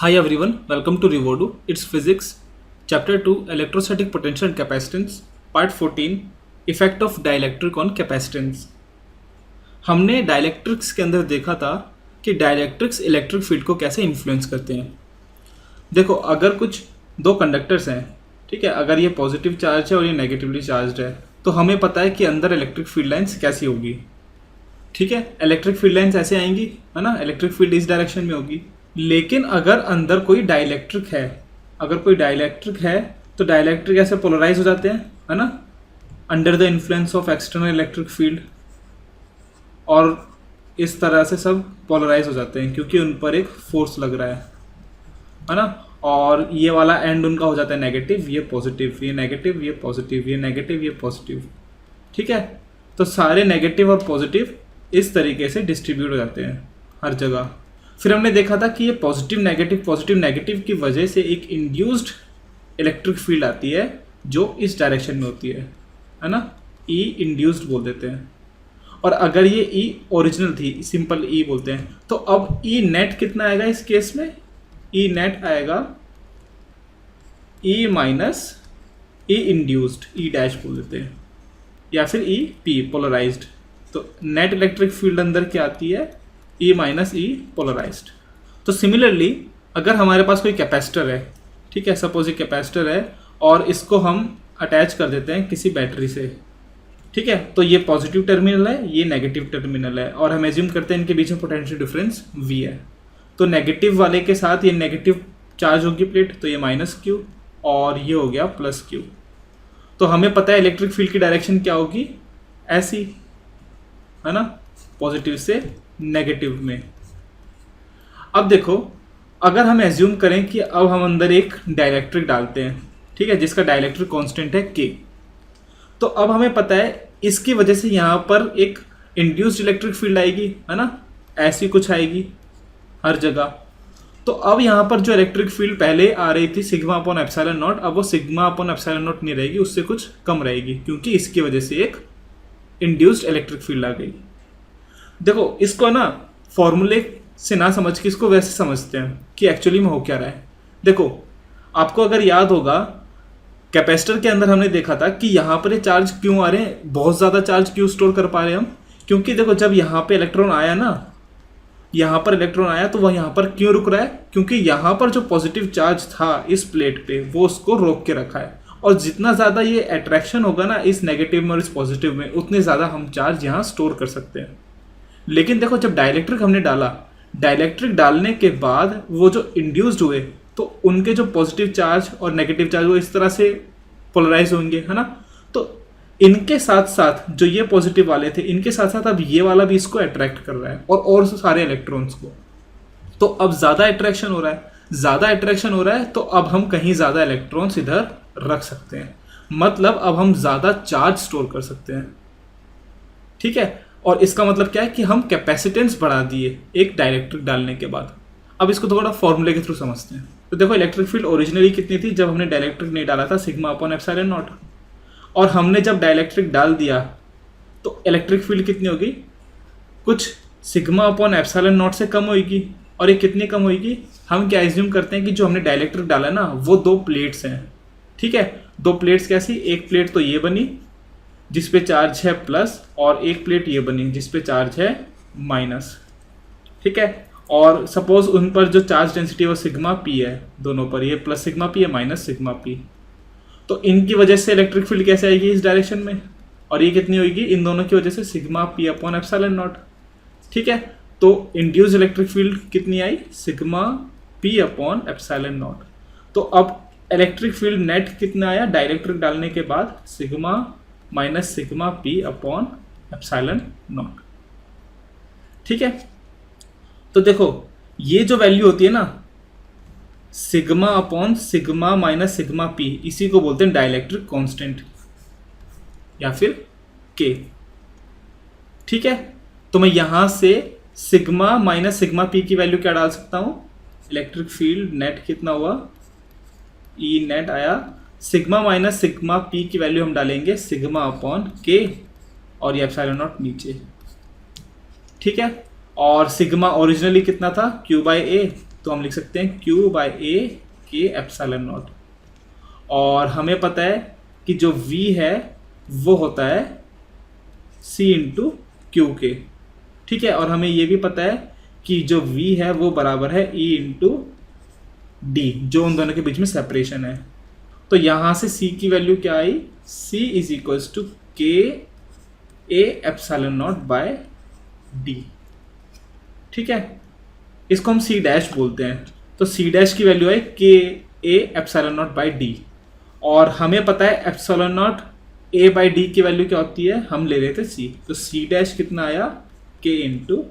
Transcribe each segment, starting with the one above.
Hi everyone, welcome to Revodu. It's Physics, Chapter 2 Electrostatic Potential and Capacitance, Part 14 Effect of Dielectric on Capacitance. हमने dielectrics के अंदर देखा था कि dielectrics electric field को कैसे इन्फ्लुएंस करते हैं। देखो, अगर कुछ दो कंडक्टर्स हैं, ठीक है, अगर ये पॉजिटिव चार्ज है और ये नेगेटिवली चार्ज है, तो हमें पता है कि अंदर इलेक्ट्रिक फील्ड लाइंस कैसी होगी। ठीक है, इलेक्ट्रिक फील्ड लाइंस ऐसे आएंगी, है ना, इलेक्ट्रिक फील्ड इस डायरेक्शन में होगी। लेकिन अगर अंदर कोई डाइलेक्ट्रिक है, तो डाइलेक्ट्रिक ऐसे पोलराइज हो जाते हैं, है ना, under the influence of external electric field, और इस तरह से सब पोलराइज हो जाते हैं क्योंकि उन पर एक फोर्स लग रहा है ना। और ये वाला एंड उनका हो जाता है नेगेटिव, ये पॉजिटिव, ये नेगेटिव, ये पॉजिटिव, ये नेगेटिव, ये पॉजिटिव। ठीक है, तो सारे नेगेटिव और पॉजिटिव इस तरीके से डिस्ट्रीब्यूट हो जाते हैं हर जगह। फिर हमने देखा था कि ये पॉजिटिव नेगेटिव की वजह से एक इंड्यूस्ड इलेक्ट्रिक फील्ड आती है जो इस डायरेक्शन में होती है ना, ई इंड्यूस्ड बोल देते हैं। और अगर ये ई ओरिजिनल थी, सिंपल ई बोलते हैं, तो अब ई नेट कितना आएगा इस केस में? ई नेट आएगा ई माइनस ई इंड्यूस्ड, ई डैश बोल देते हैं, या फिर ई पी पोलराइज्ड। तो नेट इलेक्ट्रिक फील्ड अंदर क्या आती है? ई माइनस ई पोलराइज्ड। तो सिमिलरली अगर हमारे पास कोई कैपेसिटर है, ठीक है, सपोज ये कैपेसिटर है और इसको हम अटैच कर देते हैं किसी बैटरी से, ठीक है, तो ये पॉजिटिव टर्मिनल है, ये नेगेटिव टर्मिनल है, और हम एज्यूम करते हैं इनके बीच में पोटेंशियल डिफरेंस V है। तो नेगेटिव वाले के साथ ये नेगेटिव चार्ज होगी प्लेट, तो ये माइनस Q, और ये हो गया प्लस Q। तो हमें पता है इलेक्ट्रिक फील्ड की डायरेक्शन क्या होगी, ऐसी, है ना, पॉजिटिव से नेगेटिव में। अब देखो, अगर हम एज्यूम करें कि अब हम अंदर एक डाइलेक्ट्रिक डालते हैं, ठीक है, जिसका डाइलेक्ट्रिक कांस्टेंट है K, तो अब हमें पता है इसकी वजह से यहाँ पर एक इंड्यूस्ड इलेक्ट्रिक फील्ड आएगी, है ना, ऐसी कुछ आएगी हर जगह। तो अब यहाँ पर जो इलेक्ट्रिक फील्ड पहले आ रही थी सिग्मा अपॉन एप्सिलॉन नॉट, अब वो सिग्मा अपॉन एप्सिलॉन नॉट नहीं रहेगी, उससे कुछ कम रहेगी, क्योंकि इसकी वजह से एक इंड्यूस्ड इलेक्ट्रिक फील्ड आ गई। देखो, इसको ना फॉर्मूले से ना समझ के इसको वैसे समझते हैं कि एक्चुअली में हो क्या रहा है। देखो, आपको अगर याद होगा, कैपेसिटर के अंदर हमने देखा था कि यहाँ पर ये चार्ज क्यों आ रहे हैं, बहुत ज़्यादा चार्ज क्यों स्टोर कर पा रहे हैं हम, क्योंकि देखो जब यहाँ पे इलेक्ट्रॉन आया ना, यहाँ पर इलेक्ट्रॉन आया, तो वह यहाँ पर क्यों रुक रहा है? क्योंकि यहाँ पर जो पॉजिटिव चार्ज था इस प्लेट पे, वो उसको रोक के रखा है, और जितना ज़्यादा ये अट्रैक्शन होगा ना इस नेगेटिव में और इस पॉजिटिव में, उतने ज़्यादा हम चार्ज यहाँ स्टोर कर सकते हैं। लेकिन देखो, जब डाइलेक्ट्रिक हमने डाला, डाइलेक्ट्रिक डालने के बाद वो जो इंड्यूस्ड हुए, तो उनके जो पॉजिटिव चार्ज और नेगेटिव चार्ज वो इस तरह से पोलराइज होंगे, है ना। तो इनके साथ साथ जो ये पॉजिटिव वाले थे, इनके साथ साथ अब ये वाला भी इसको अट्रैक्ट कर रहा है, और सारे इलेक्ट्रॉन्स को। तो अब ज़्यादा अट्रैक्शन हो रहा है, तो अब हम कहीं ज़्यादा इलेक्ट्रॉन्स इधर रख सकते हैं, मतलब अब हम ज़्यादा चार्ज स्टोर कर सकते हैं। ठीक है, और इसका मतलब क्या है कि हम कैपेसिटेंस बढ़ा दिए एक डाइलेक्ट्रिक डालने के बाद। अब इसको थोड़ा फॉर्मूले के थ्रू समझते हैं। तो देखो, इलेक्ट्रिक फील्ड ओरिजिनली कितनी थी जब हमने डाइलेक्ट्रिक नहीं डाला था? Sigma upon epsilon not. और हमने जब डाइलेक्ट्रिक डाल दिया तो इलेक्ट्रिक फील्ड कितनी होगी? कुछ सिग्मा अपॉन एप्सिलॉन नॉट से कम होगी। और ये कितनी कम होगी? हम क्या एज्यूम करते हैं कि जो हमने डाइलेक्ट्रिक डाला ना, वो दो प्लेट्स हैं, ठीक है। दो प्लेट्स कैसी? एक प्लेट तो ये बनी जिस पे चार्ज है प्लस, और एक प्लेट ये बनी जिस पे चार्ज है माइनस, ठीक है। और सपोज उन पर जो चार्ज डेंसिटी है वो सिग्मा पी है, दोनों पर, ये प्लस सिग्मा पी है, माइनस सिग्मा पी। तो इनकी वजह से इलेक्ट्रिक फील्ड कैसे आएगी इस डायरेक्शन में, और ये कितनी होगी? इन दोनों की वजह से sigma P upon epsilon naught, ठीक है। तो इंड्यूस इलेक्ट्रिक फील्ड कितनी आई? Sigma P upon epsilon naught. तो अब इलेक्ट्रिक फील्ड नेट कितना आया डाइलेक्ट्रिक डालने के बाद? Sigma minus sigma P upon epsilon naught, ठीक है। तो देखो, ये जो वैल्यू होती है ना, sigma upon sigma minus sigma P, इसी को बोलते हैं डाइलेक्ट्रिक कांस्टेंट या फिर के, ठीक है। तो मैं यहां से सिग्मा माइनस सिग्मा पी की वैल्यू क्या डाल सकता हूं? इलेक्ट्रिक फील्ड नेट कितना हुआ? ई नेट आया, सिग्मा माइनस सिग्मा पी की वैल्यू हम डालेंगे सिग्मा अपॉन के, और ये एप्सिलॉन नॉट नीचे, ठीक है। और सिग्मा ओरिजिनली कितना था? Q/A, तो हम लिख सकते हैं Q बाई ए के एप्सिलॉन नॉट। और हमें पता है कि जो V है वो होता है C इंटू क्यू के, ठीक है। और हमें ये भी पता है कि जो V है वो बराबर है E इंटू डी, जो उन दोनों के बीच में सेपरेशन है। तो यहाँ से C की वैल्यू क्या आई, C is equals to K A epsilon naught by D, ठीक है। इसको हम C डैश बोलते हैं। तो C डैश की वैल्यू है K A epsilon naught by D, और हमें पता है epsilon naught A by D की वैल्यू क्या होती है, हम ले रहे थे C। तो C डैश कितना आया, के इंटू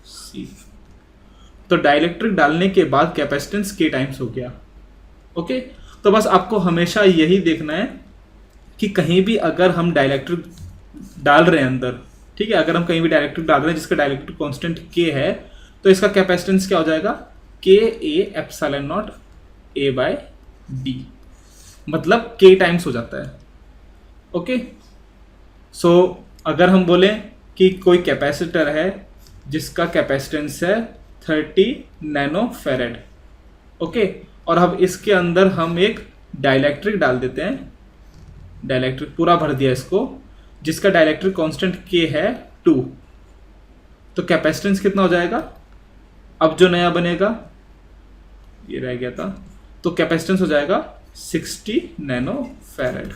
सी। तो डाइलेक्ट्रिक डालने के बाद कैपेसिटेंस के टाइम्स हो गया। ओके, तो बस आपको हमेशा यही देखना है कि कहीं भी अगर हम डाइलेक्ट्रिक डाल रहे हैं अंदर, ठीक है, अगर हम कहीं भी डाइलेक्ट्रिक डाल रहे हैं जिसका डाइलेक्ट्रिक कांस्टेंट के है, तो इसका कैपेसिटेंस क्या हो जाएगा, K A epsilon naught A by D, मतलब के टाइम्स हो जाता है। ओके, सो अगर हम बोलें कि कोई कैपेसिटर है जिसका कैपेसिटेंस है 30 नैनो फेरेड, ओके, और अब इसके अंदर हम एक डाइलेक्ट्रिक डाल देते हैं, डाइलेक्ट्रिक पूरा भर दिया इसको, जिसका डाइलेक्ट्रिक कांस्टेंट के है 2, तो कैपेसिटेंस कितना हो जाएगा, अब जो नया बनेगा ये रह गया था, तो कैपेसिटेंस हो जाएगा 60 नैनो फेरेड।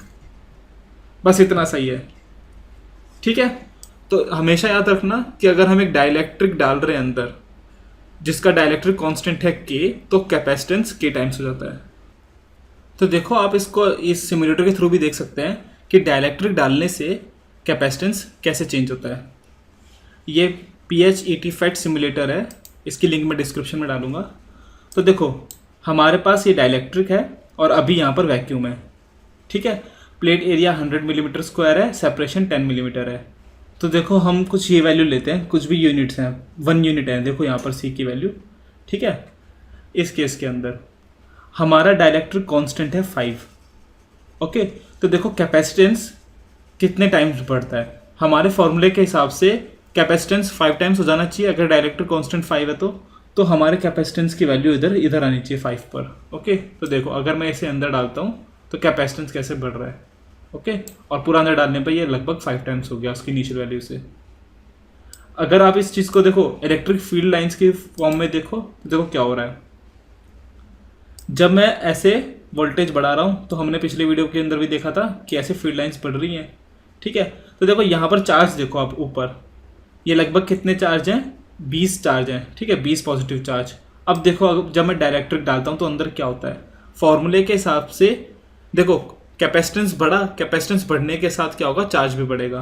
बस इतना सही है, ठीक है। तो हमेशा याद रखना कि अगर हम एक डाइलेक्ट्रिक डाल रहे हैं अंदर जिसका डाइलेक्ट्रिक कांस्टेंट है के, तो कैपेसिटेंस के टाइम्स हो जाता है। तो देखो आप इसको इस सिमुलेटर के थ्रू भी देख सकते हैं कि डाइलेक्ट्रिक डालने से कैपेसिटेंस कैसे चेंज होता है। ये PHET फैट सिमुलेटर है, इसकी लिंक मैं डिस्क्रिप्शन में डालूंगा। तो देखो हमारे पास ये डाइलेक्ट्रिक है और अभी यहाँ पर वैक्यूम है, ठीक है। प्लेट एरिया 100 मिलीमीटर स्क्वायर है, सेपरेशन 10 मिलीमीटर है। तो देखो हम कुछ ये वैल्यू लेते हैं, कुछ भी यूनिट्स हैं, 1 यूनिट है, देखो यहाँ पर C की वैल्यू, ठीक है। इस केस के अंदर हमारा डाइलेक्ट्रिक कांस्टेंट है 5, ओके। तो देखो कैपेसिटेंस कितने टाइम्स बढ़ता है, हमारे फॉर्मूले के हिसाब से कैपेसिटेंस 5 टाइम्स हो जाना चाहिए अगर डाइलेक्ट्रिक कांस्टेंट 5 है तो हमारे कैपेसिटेंस की वैल्यू इधर आनी चाहिए 5 पर, ओके। तो देखो अगर मैं इसे अंदर डालता हूँ तो कैपेसिटेंस कैसे बढ़ रहा है, ओके, और पूरा अंदर डालने पर ये लगभग 5 टाइम्स हो गया उसकी इनिशियल वैल्यू से। अगर आप इस चीज़ को देखो इलेक्ट्रिक फील्ड लाइंस के फॉर्म में देखो, तो देखो क्या हो रहा है। जब मैं ऐसे वोल्टेज बढ़ा रहा हूँ तो हमने पिछले वीडियो के अंदर भी देखा था कि ऐसे फील्ड लाइंस बढ़ रही हैं, ठीक है। तो देखो यहाँ पर चार्ज देखो आप ऊपर, ये लगभग कितने चार्ज हैं, 20 चार्ज हैं, ठीक है, 20 पॉजिटिव चार्ज। अब देखो जब मैं डाइलेक्ट्रिक डालता हूँ तो अंदर क्या होता है, फॉर्मूले के हिसाब से देखो कैपेसिटेंस बढ़ा, कैपेसिटेंस बढ़ने के साथ क्या होगा, चार्ज भी बढ़ेगा।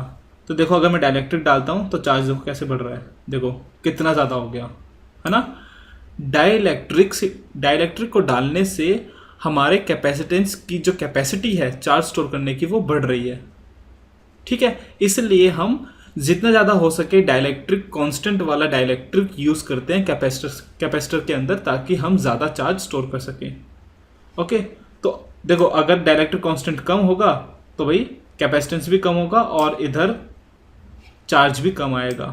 तो देखो अगर मैं डाइलेक्ट्रिक डालता हूँ तो चार्ज देखो कैसे बढ़ रहा है, देखो कितना ज़्यादा हो गया, है ना। डाइलेक्ट्रिक को डालने से हमारे कैपेसिटेंस की जो कैपेसिटी है चार्ज स्टोर करने की वो बढ़ रही है, ठीक है। इसलिए हम जितना ज़्यादा हो सके डाइलेक्ट्रिक कांस्टेंट वाला डाइलेक्ट्रिक यूज़ करते हैं कैपेसिटर के अंदर, ताकि हम ज़्यादा चार्ज स्टोर कर सकें, ओके। तो देखो अगर डाइलेक्ट्रिक कांस्टेंट कम होगा तो भाई कैपेसिटेंस भी कम होगा और इधर चार्ज भी कम आएगा।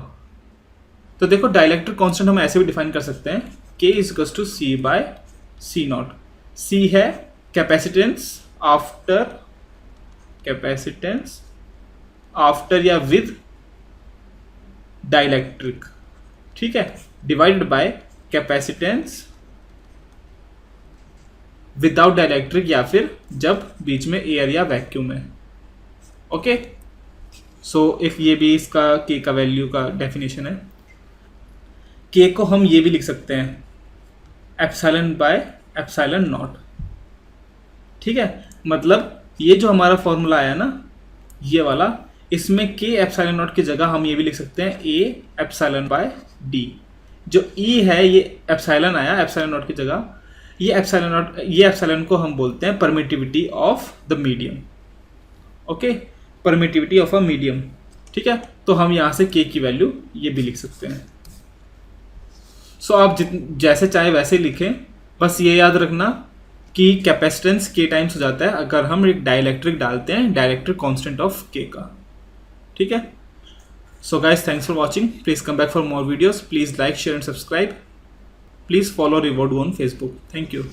तो देखो डाइलेक्ट्रिक कांस्टेंट हम ऐसे भी डिफाइन कर सकते हैं, K is to C by C naught. C है कैपेसिटेंस आफ्टर या विद डाइलेक्ट्रिक, ठीक है, divided by capacitance without dielectric या फिर जब बीच में एयर या वैक्यूम है, ओके। सो इफ ये भी इसका K का वैल्यू का डेफिनेशन है। K को हम ये भी लिख सकते हैं एप्सिलॉन बाय एप्सिलॉन नॉट, ठीक है। मतलब ये जो हमारा फॉर्मूला आया ना ये वाला, इसमें K एप्सिलॉन नॉट की जगह हम ये भी लिख सकते हैं A एप्सिलॉन बाय D। जो E है ये एप्सिलॉन आया एप्सिलॉन नॉट की जगह, ये एप्सिलॉन को हम बोलते हैं permittivity of the medium, okay, permittivity of a medium, ठीक है। तो हम यहाँ से K की वैल्यू ये भी लिख सकते हैं। सो आप जैसे चाहे वैसे लिखें, बस ये याद रखना कि कैपेसिटेंस K टाइम्स हो जाता है अगर हम एक डाइलेक्ट्रिक डालते हैं डाइलेक्ट्रिक कांस्टेंट ऑफ K का, ठीक है। So guys thanks for watching, please come back for more videos, please like share and subscribe. Please follow reward on Facebook. Thank you.